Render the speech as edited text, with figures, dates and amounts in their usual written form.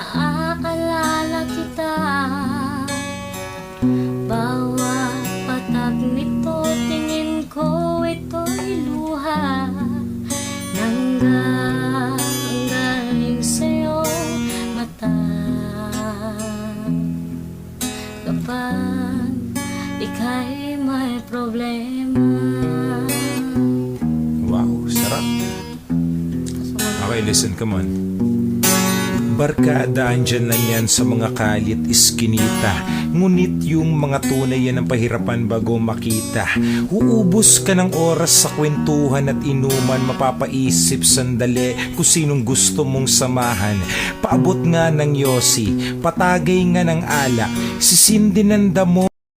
naaalala kita. Bawat patag nito, tingin ko ito'y luha. Nanggaling sa'yong mata. Kapag ika'y may problema. Wow, sarap. Okay, listen, come on. Barkada, andyan lang yan sa mga kalit iskinita. Ngunit yung mga tunay yan ang pahirapan bago makita. Uubos ka ng oras sa kwentuhan at inuman. Mapapaisip sandali kung sinong gusto mong samahan. Paabot nga ng yosi, patagay nga ng alak, sisindi ng damo.